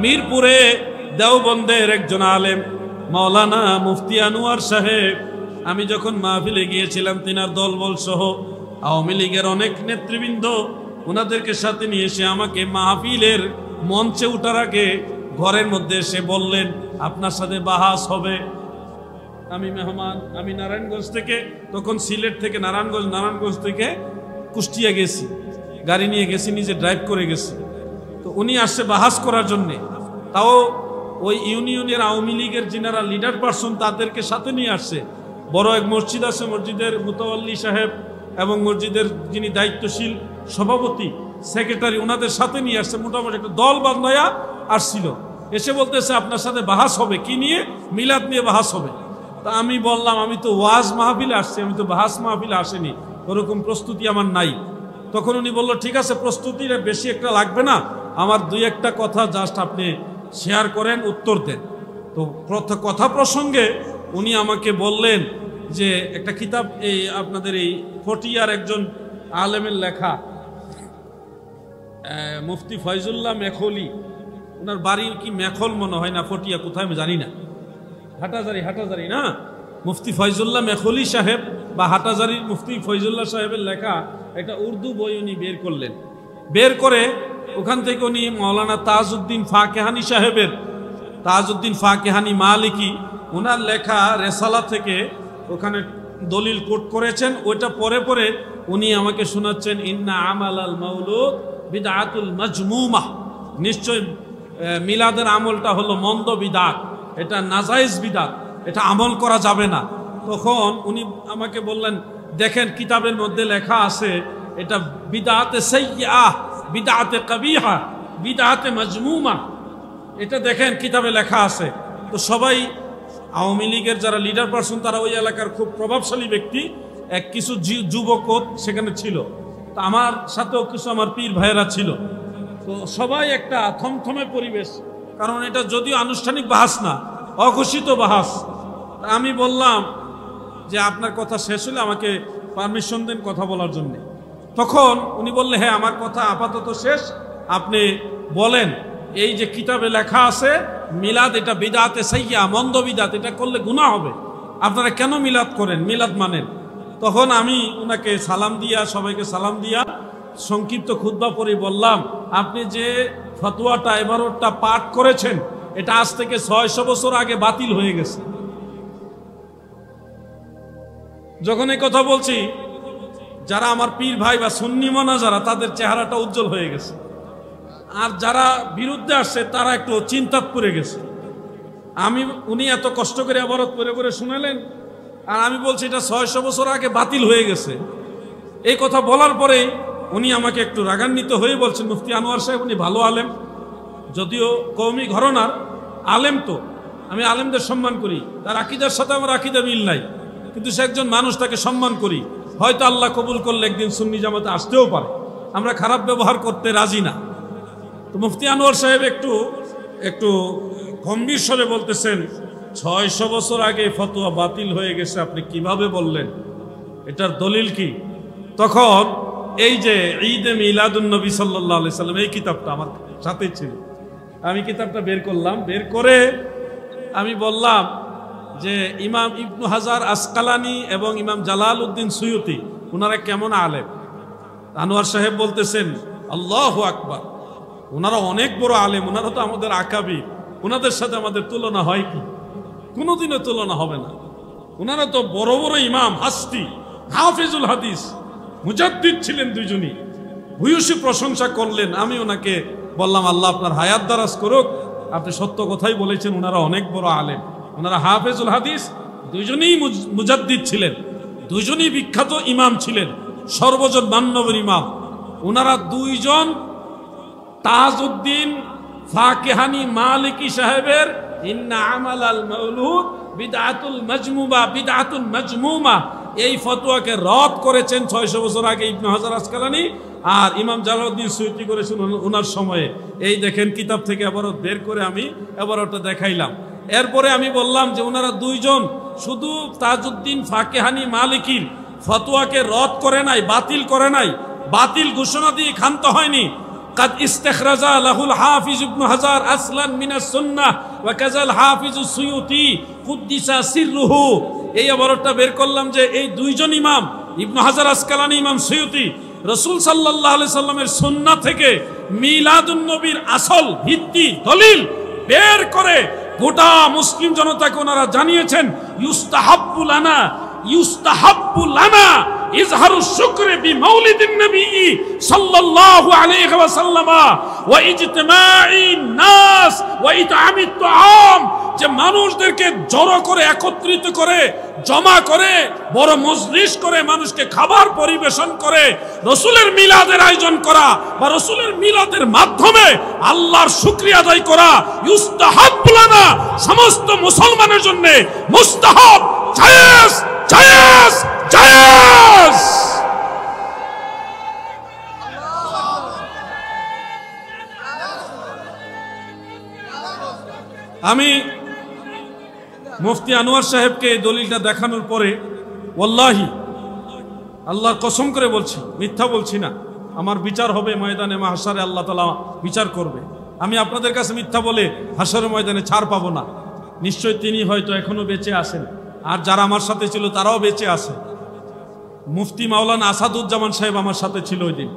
মিরপুরে দেওবন্দের একজন আলেম মাওলানা মুফতি আনোয়ার সাহেব, আমি যখন মাহফিলে গিয়েছিলাম তিনার দলবল সহ আওয়ামী লীগের অনেক নেতৃবৃন্দ, ওনাদেরকে সাথে নিয়ে এসে আমাকে মাহফিলের মঞ্চে উঠার আগে ঘরের মধ্যে এসে বললেন আপনার সাথে বাহাস হবে। আমি মেহমান, আমি নারায়ণগঞ্জ থেকে, তখন সিলেট থেকে নারায়ণগঞ্জ থেকে কুষ্টিয়া গেছি, গাড়ি নিয়ে গেছি, নিজে ড্রাইভ করে গেছি। তো উনি আসছে বাহাস করার জন্যে, তাও ওই ইউনিয়নের আওয়ামী লীগের যিনারা লিডার পারসন তাদেরকে সাথে নিয়ে আসছে। বড় এক মসজিদ আছে, মসজিদের মুতাওয়াল্লি সাহেব এবং মসজিদের যিনি দায়িত্বশীল সভাপতি সেক্রেটারি, ওনাদের সাথে নিয়ে আসছে। মোটামুটি একটা দল বান্ধায়া আসছিল, এসে বলতেছে আপনার সাথে বাহাস হবে। কি নিয়ে? মিলাদ নিয়ে বাহাস হবে। তা আমি বললাম আমি তো ওয়াজ মাহফিলে আসছি, আমি তো বাহাস মাহফিলে আসেনি, ওরকম প্রস্তুতি আমার নাই। তখন উনি বলল ঠিক আছে, প্রস্তুতির বেশি একটা লাগবে না, আমার দুই একটা কথা জাস্ট আপনি শেয়ার করেন, উত্তর দেন। তো কথা প্রসঙ্গে উনি আমাকে বললেন যে একটা কিতাব, এই আপনাদের এই ফটিয়ার একজন আলেমের লেখা, মুফতি ফয়জুল্লাহ মেখলি, ওনার বাড়ি কি মেখল মনে হয় না, ফটিয়া কোথায় আমি জানি না, হাটাজারি না, মুফতি ফয়জুল্লাহ মেখলি সাহেব বা হাটাজারির মুফতি ফয়জুল্লাহ সাহেবের লেখা একটা উর্দু বই উনি বের করলেন। বের করে ওখান থেকে উনি মৌলানা তাজউদ্দিন ফাকেহানি সাহেবের, তাজউদ্দিন ফাকেহানি মালিকি, ওনার লেখা রেসালা থেকে ওখানে দলিল কোট করেছেন। ওইটা পরে পরে উনি আমাকে শোনাচ্ছেন, ইন্না আমাল আল মাউলুদ বিদআতুল মাজমুমা, নিশ্চয় মিলাদের আমলটা হলো মন্দ বিদআত, এটা নাজায়েজ বিদআত, এটা আমল করা যাবে না। তখন উনি আমাকে বললেন দেখেন কিতাবের মধ্যে লেখা আছে এটা বিদআতে সাইয়্যিআহ, বিদআতে কবিহা, বিদআতে মাজমুমা, এটা দেখেন কিতাবে লেখা আছে। তো সবাই আওয়ামী লীগের যারা লিডার পারসন তারা ওই এলাকার খুব প্রভাবশালী ব্যক্তি, কিছু যুবকও সেখানে ছিল, তো আমার সাথেও কিছু আমার পীর ভাইয়েরা ছিল। তো সবাই একটা থমথমে পরিবেশ, কারণ এটা যদিও আনুষ্ঠানিক বাহাস না, অঘোষিত বাহাস। আমি বললাম যে আপনার কথা শেষ হলে আমাকে পারমিশন দেন কথা বলার জন্য। তখন উনি বললেন হ্যাঁ আমার কথা আপাতত শেষ, আপনি বলেন এই যে কিতাবে লেখা আছে মিলাদ এটা বিদআতে সাইয়্যা, মন্দ বিদআত, এটা করলে গুনাহ হবে, আপনারা কেন মিলাদ করেন, মিলাদ মানেন? তখন আমি ওনাকে সালাম দিয়া, সবাইকে সালাম দিয়া সংক্ষিপ্ত খুতবা পড়ে বললাম আপনি যে ফতোয়াটা এবারটা পাঠ করেছেন এটা আজ থেকে 600 বছর আগে বাতিল হয়ে গেছে। যখন এই কথা বলছি যারা আমার পীর ভাই বা সুন্নি মানা যারা, তাদের চেহারাটা উজ্জ্বল হয়ে গেছে, আর যারা বিরুদ্ধে আসছে তারা একটু চিন্তাত পড়ে গেছে। উনি এত কষ্ট করে আবারত পড়ে পড়ে শুনালেন, আর আমি বলছি এটা 600 বছর আগে বাতিল হয়ে গেছে। এই কথা বলার পরেই উনি আমাকে একটু রাগান্বিত হয়ে বলছেন মুফতি আনোয়ার সাহেব উনি ভালো আলেম, যদিও কওমি ঘরানার আলেম, তো আমি আলেমদের সম্মান করি, তার আকীদার সাথে আমার আকীদা মিল নাই, কিন্তু সে একজন মানুষ, তাকে সম্মান করি। হয়তো আল্লাহ কবুল করলে একদিন সুন্নি জামাতে আসতেও পারে, আমরা খারাপ ব্যবহার করতে রাজি না। তো মুফতি আনোয়ার সাহেব একটু গম্ভীর স্বরে বলতেছেন 600 বছর আগে ফতোয়া বাতিল হয়ে গেছে, আপনি কিভাবে বললেন, এটার দলিল কি? তখন এই যে ঈদে মিলাদুন নবী সাল্লাল্লাহু আলাইহি সাল্লাম এই কিতাবটা আমার সাথেই ছিল, আমি কিতাবটা বের করলাম। বের করে আমি বললাম যে ইমাম ইবনু হাজার আসকালানি এবং ইমাম জালালউদ্দিন সুয়ুতি ওনারা কেমন আলেম? আনোয়ার সাহেব বলতেছেন আল্লাহু আকবার, ওনারা অনেক বড় আলেম, ওনারা তো আমাদের আকাবির, ওনাদের সাথে আমাদের তুলনা হয় কি? কোনোদিনও তুলনা হবে না। ওনারা তো বড় বড় ইমাম, হাস্তি, হাফিজুল হাদিস, মুজাদ্দিদ ছিলেন দুইজনই। ভূয়সী প্রশংসা করলেন। আমি ওনাকে বললাম আল্লাহ আপনার হায়াত দারাজ করুক, আপনি সত্য কথাই বলেছেন, ওনারা অনেক বড় আলেম, ওনারা হাফিজুল হাদিস, দুইজনই মুজাদ্দিদ ছিলেন, দুইজনই বিখ্যাত ইমাম ছিলেন, সর্বজন মান্যবর ইমাম। ওনারা দুইজন তাজউদ্দিন ফাকেহানি মালিকি সাহেবের ইন্না আমাল আল মাউলুদ বিদআতুল মাজমুমা, বিদআতুল মাজমুমা, এই ফতোয়াকে রদ করেছেন 600 বছর আগে ইবনে হাজার আসকালানি, আর ইমাম জালালউদ্দিন সুয়ুতি করেছেন ওনার সময়ে। এই দেখেন কিতাব থেকে আবারও বের করে আমি ওটা দেখাইলাম। এরপরে আমি বললাম যে ওনারা দুইজন শুধু তাজউদ্দিন ফাকেহানি মালিকির ফতোয়াকে রদ করে নাই, বাতিল করে নাই, বাতিল ঘোষণা দিয়ে ক্ষান্ত হয়নি, وقد استخرج له الحافظ ابن حجر اصلا من السنه وكذا الحافظ السيوطي قدس سره এই আবারটা বের করলাম যে এই দুইজন ইমাম ইবনে হাজার আসকালানী ইমাম সুয়ুতি রাসূল সাল্লাল্লাহু আলাইহি সাল্লামের সুন্নাহ থেকে মিলাদুন নবীর আসল ভিত্তি দলিল বের করে গোটা মুসলিম জনতাকে ওনারা জানিয়েছেন ইউস্তাহাব্বু লানা ইজহারু শুকরি বিমাউলিদিন নবী সাল্লাল্লাহু আলাইহি ওয়াসাল্লাম ওয়া ইজতিমাঈন নাস ওয়া ইতআমিত তুআম, যে মানুষদেরকে জড়ো করে একত্রিত করে জমা করে বড় মজলিস করে মানুষকে খাবার পরিবেশন করে রাসূলের মিলাদের আয়োজন করা বা রাসূলের মিলাদের মাধ্যমে আল্লাহর শুকরিয়া আদায় করা ইউস্তাহাব্বু লানা, সমস্ত মুসলমানের জন্য মুস্তাহাব, জায়েজ জায়েজ জায়েজ। আমি মুফতি আনোয়ার সাহেবকে এই দলিলটা দেখানোর পরে ওয়াল্লাহি আল্লাহর কসম করে বলছি, মিথ্যা বলছি না, আমার বিচার হবে ময়দানে মাহশারে, আল্লাহ তাআলা বিচার করবে। আমি আপনাদের কাছে মিথ্যা বলে হাশরের ময়দানে ছাড় পাবো না। নিশ্চয় তিনি হয়তো এখনো বেঁচে আছেন, আর যারা আমার সাথে ছিল তারাও বেঁচে আছে। মুফতি মাওলানা আসাদুজ্জামান সাহেব আমার সাথে ছিল ওই দিন।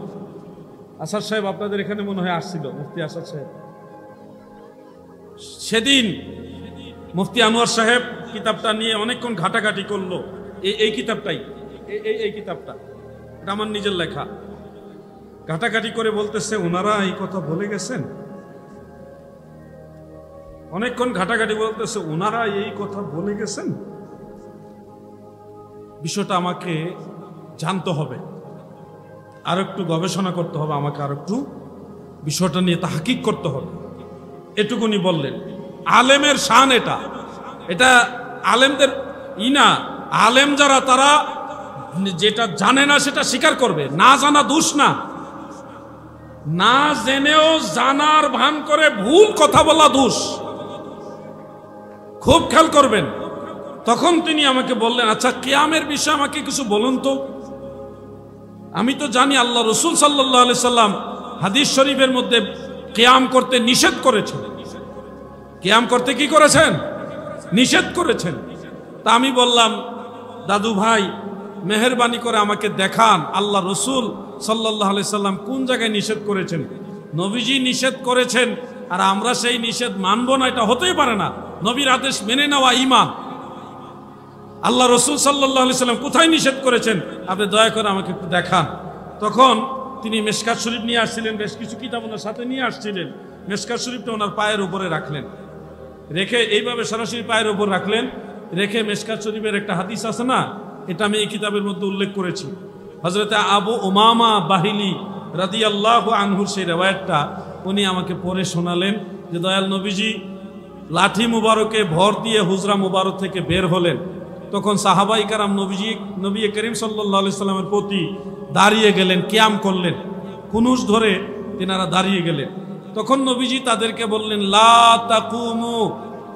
আসাদ সাহেব আপনাদের এখানে মনে হয় আসছিল, মুফতি আসাদ সাহেব। সেদিন মুফতি আনোয়ার সাহেব কিতাবটা নিয়ে অনেকক্ষণ ঘাটাঘাটি করলো। এই কিতাবটাই, এই কিতাবটা এটা আমার নিজের লেখা। ঘাটাঘাটি করে বলতেছে ওনারা এই কথা বলে গেছেন, অনেকক্ষণ ঘাটাঘাটি বলতেছে ওনারা এই কথা বলে গেছেন। বিষয়টা আমাকে জানতে হবে, আর একটু গবেষণা করতে হবে, আমাকে আর একটু বিষয়টা নিয়ে তাহকিক করতে হবে। এটুকুনি বললেন। আলেমের শান এটা, এটা আলেমদের ইনা। আলেম যারা তারা যেটা জানে না সেটা স্বীকার করবে, না জানা দোষ না, না জেনেও জানার ভান করে ভুল কথা বলা দোষ। খুব খেয়াল করবেন। তখন তিনি আমাকে বললেন, আচ্ছা কিয়ামের বিষয়ে আমাকে কিছু বলুন তো। আমি তো জানি আল্লাহ রসুল সাল্লাল্লাহু আলাইহি সাল্লাম হাদিস শরীফের মধ্যে কিয়াম করতে নিষেধ করেছেন। কিয়াম করতে কি করেছেন? নিষেধ করেছেন। তা আমি বললাম, দাদু ভাই মেহেরবানি করে আমাকে দেখান আল্লাহ রসুল সাল্লাল্লাহু আলাইহি সাল্লাম কোন জায়গায় নিষেধ করেছেন। নবীজি নিষেধ করেছেন আর আমরা সেই নিষেধ মানব না, এটা হতেই পারে না। নবীর আদেশ মেনে নেওয়া ঈমান। আল্লাহ রসুল সাল্লাল্লাহু আলাইহি সাল্লাম কোথায় নিষেধ করেছেন আপনি দয়া করে আমাকে একটু দেখান। তখন তিনি মেশকাত শরীফ নিয়ে আসছিলেন, বেশ কিছু কিতাব ওনার সাথে নিয়ে আসছিলেন। মেশকাত শরীফটা ওনার পায়ের উপরে রাখলেন, রেখে এইভাবে সরাসরি পায়ের উপর রাখলেন, রেখে মেশকাত শরীফের একটা হাদিস আছে না, এটা আমি এই কিতাবের মধ্যে উল্লেখ করেছি। হযরতে আবু উমামা বাহিলি রাদিয়াল্লাহু আনহুর সেই রিওয়ায়াতটা উনি আমাকে পড়ে শোনালেন যে দয়াল নবীজি লাঠি মুবারকে ভর দিয়ে হুজরা মুবারক থেকে বের হলেন। তখন সাহাবাই কারাম নবী করিম সাল্লাল্লাহু আলাইহি সাল্লামের প্রতি দাঁড়িয়ে গেলেন, কিয়াম করলেন, কুনুজ ধরে তিনারা দাঁড়িয়ে গেলেন। তখন নবীজি তাদেরকে বললেন, লা তাকুমু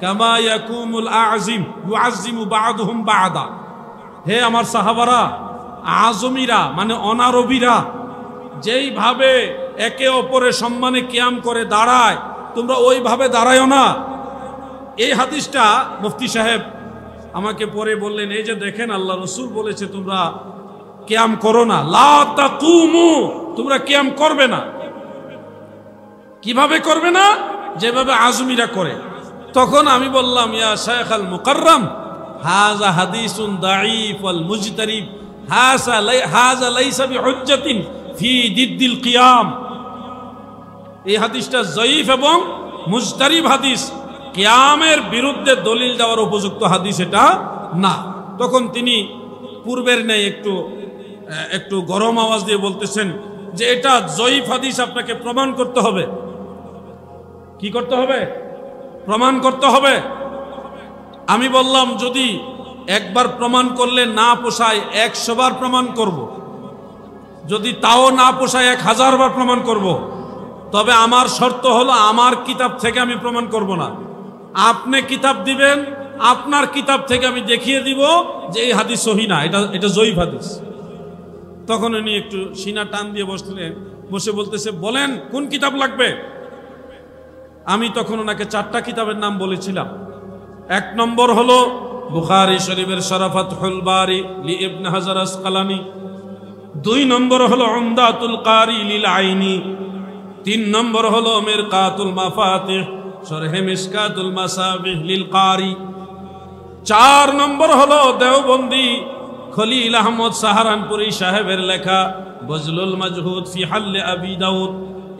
কামা ইয়াকুমুল আযিম ইউআযিমু বা'দুহুম বা'দা। হে আমার সাহাবারা, আজমিরা মানে অনারবীরা যেইভাবে একে অপরের সম্মানে কিয়াম করে দাঁড়ায়, তোমরা ওইভাবে দাঁড়ায়ও না। এই হাদিসটা মুফতি সাহেব আমাকে পরে বললেন, এই যে দেখেন আল্লাহ রসুল বলেছে তোমরা কিয়াম করো না, লা তাকুমু, তোমরা কিয়াম করবে না। কিভাবে করবে না? যেভাবে আজমিরা করে। তখন আমি বললাম, ইয়া শাইখ আল মুকাররম, হাযা হাদিসুন দাঈফ ওয়াল মুজতারিব, হাযা লাইসা বিহুজ্জাতিন ফি দিদ্দিল কিয়াম। এই হাদিসটা জয়ীফ এবং মুজতারিব হাদিস, কিয়ামের বিরুদ্ধে দলিল দেওয়ার উপযুক্ত হাদিস এটা না। তখন তিনি পূর্বের নেই একটু গরম আওয়াজ দিয়ে বলতেছেন যে এটা জয়ীফ হাদিস, আপনাকে প্রমাণ করতে হবে। কি করতে হবে? প্রমাণ করতে হবে। আমি বললাম, যদি একবার প্রমাণ করলে না পোষায় 100 বার প্রমাণ করব, যদি তাও না পোষায় 1000 বার প্রমাণ করব। তবে আমার শর্ত হলো আমার কিতাব থেকে আমি প্রমাণ করব না। আপনি কিতাব দিবেন, আপনার কিতাব থেকে আমি দেখিয়ে দিব যে এই হাদিস সহি না, এটা জয়ীফ হাদিস। তখন উনি একটু সিনা টান দিয়ে বসলেন, বসে বলতেছে, বলেন কোন কিতাব লাগবে। আমি তখন ওনাকে 4টা কিতাবের নাম বলেছিলাম। 1 নম্বর হলো বুখারী শরীফের শরাফাতুল বারী লি ইবনে হাজার আসকালানী, 2 নম্বর হলো উমদাতুল কারি লিল আইনি, 3 নম্বর হলো মিরকাতুল মাফাতিহ শরহে মিশকাতুল মাসাবিহ লিল কারি, 4 নম্বর হলো দেওবন্দি খলিল আহমদ সাহারানপুরি সাহেবের লেখা বজলুল মাজহুদ ফি হাল্লে আবি দাউদ।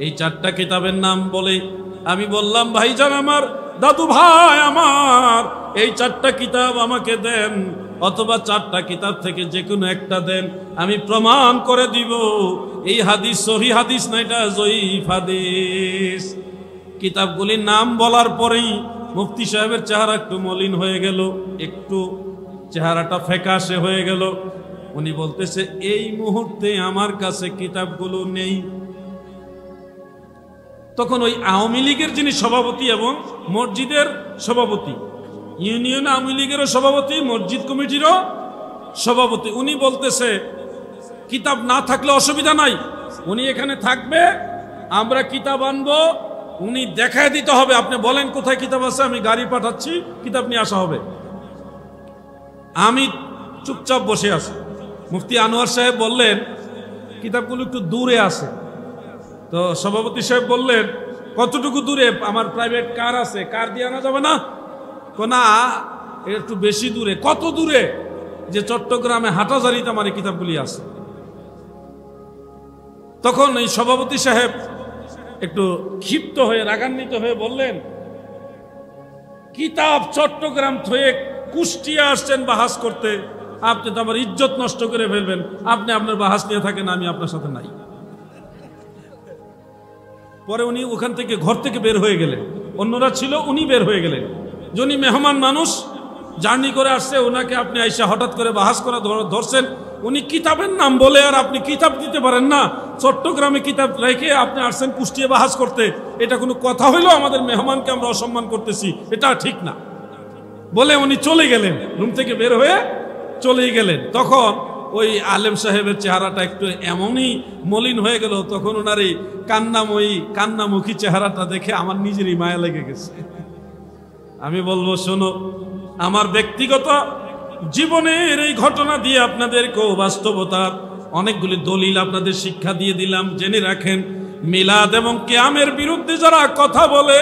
এই 4টা কিতাবের নাম বলে আমি বললাম, ভাইজান আমার, দাদু ভাই আমার, এই 4টা কিতাব আমাকে দেন, অথবা 4টা কিতাব থেকে যে কোনো একটা দেন, আমি প্রমাণ করে দিব এই হাদিস সহিহ হাদিস না, এটা জয়ীফ হাদিস। কিতাবগুলির নাম বলার পরেই মুফতি সাহেবের চেহারা একটু মলিন হয়ে গেল, একটু চেহারাটা ফ্যাকাশে হয়ে গেল। উনি বলতেছে, এই মুহূর্তে আমার কাছে কিতাবগুলো নেই। তখন ওই আওয়ামী লীগের যিনি সভাপতি এবং মসজিদের সভাপতি, ইউনিয়ন আওয়ামী লীগেরও সভাপতি, মসজিদ কমিটিরও সভাপতি, উনি বলতেছে কিতাব না থাকলে অসুবিধা নাই, উনি এখানে থাকবে, আমরা কিতাব আনবো, উনি দেখায় দিতে হবে, আপনি বলেন কোথায় কিতাব আছে, আমি গাড়ি পাঠাচ্ছি, কিতাব নিয়ে আসা হবে। আমি চুপচাপ বসে আছি। মুফতি আনোয়ার সাহেব বললেন, কিতাবগুলো একটু দূরে আছে। তো সভাপতি সাহেব বললেন, কতটুকু দূরে? আমার প্রাইভেট কার আছে, কার দিয়ে আনা যাবে না? না, একটু বেশি দূরে। কত দূরে? যে চট্টগ্রামে হাটাজারিতে আমার এই কিতাবগুলি আছে। তখন এই সভাপতি সাহেব একটু ক্ষিপ্ত হয়ে, রাগান্বিত হয়ে বললেন, কিতাব চট্টগ্রাম থেকে কুষ্টিয়া আসছেন বাহাস করতে, আপনি তো আমার ইজ্জত নষ্ট করে ফেলবেন, আপনি আপনার বাহাস নিয়ে থাকেন, আমি আপনার সাথে নাই। পরে উনি ওখান থেকে, ঘর থেকে বের হয়ে গেলেন, অন্যরা ছিল, উনি বের হয়ে গেলেন। যিনি মেহমান মানুষ, জার্নি করে আসছে, ওনাকে আপনি আইসা হঠাৎ করে বাহাস করা ধরছেন। উনি কিতাবের নাম বলে আর আপনি কিতাব দিতে পারেন না, চট্টগ্রামে কিতাব রেখে আপনি আসছেন কুষ্টিয়া বাহাস করতে, এটা কোনো কথা হইলো? আমাদের মেহমানকে আমরা অসম্মান করতেছি, এটা ঠিক না বলে উনি চলে গেলেন, রুম থেকে বের হয়ে চলে গেলেন। তখন ওই আলেম সাহেবের চেহারাটা একটু এমনই মলিন হয়ে গেল, তখন ওনার এই কান্নামুখী চেহারাটা দেখে আমার নিজেরই মায়া লেগে গেছে। আমি বলবো, শোনো, আমার ব্যক্তিগত জীবনের এই ঘটনা দিয়ে আপনাদেরকেও বাস্তবতার অনেকগুলি দলিল আপনাদের শিক্ষা দিয়ে দিলাম। জেনে রাখেন, মিলাদ এবং কিয়ামের বিরুদ্ধে যারা কথা বলে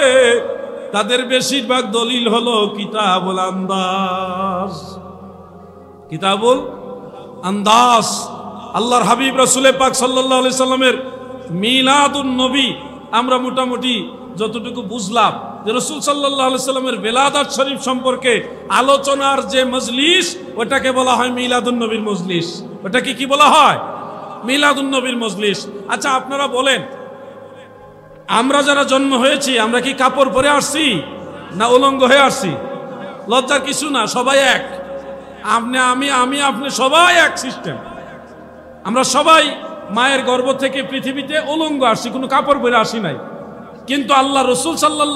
তাদের বেশিরভাগ দলিল হলো কিতাবুল আন্দাজ। কিতাবুল আন্দাজ, আল্লাহর হাবিব রাসূল পাক সাল্লাল্লাহু আলাইহি সাল্লামের মিলাদুন নবী, আমরা মোটামুটি যতটুকু বুঝলাম যে রাসূল সাল্লাল্লাহু আলাইহি সাল্লামের বেলাদাত শরীফ সম্পর্কে আলোচনার যে মজলিস, ওটাকে বলা হয় মিলাদুন নবীর মজলিস। ওটাকে কি বলা হয়? মিলাদুন নবীর মজলিস। আচ্ছা, আপনারা বলেন, আমরা যারা জন্ম হয়েছি, আমরা কি কাপড় পরে আসছি না উলঙ্গ হয়ে আসছি? লজ্জার কিছু না, সবাই এক। আপনি, আমি, আপনি সবাই এক সিস্টেম। আমরা সবাই মায়ের গর্ভ থেকে পৃথিবীতে উলঙ্গ আসছি, কোনো কাপড় পরে আসি নাই। কিন্তু আল্লাহ রাসূল সাল্লাল্লাহু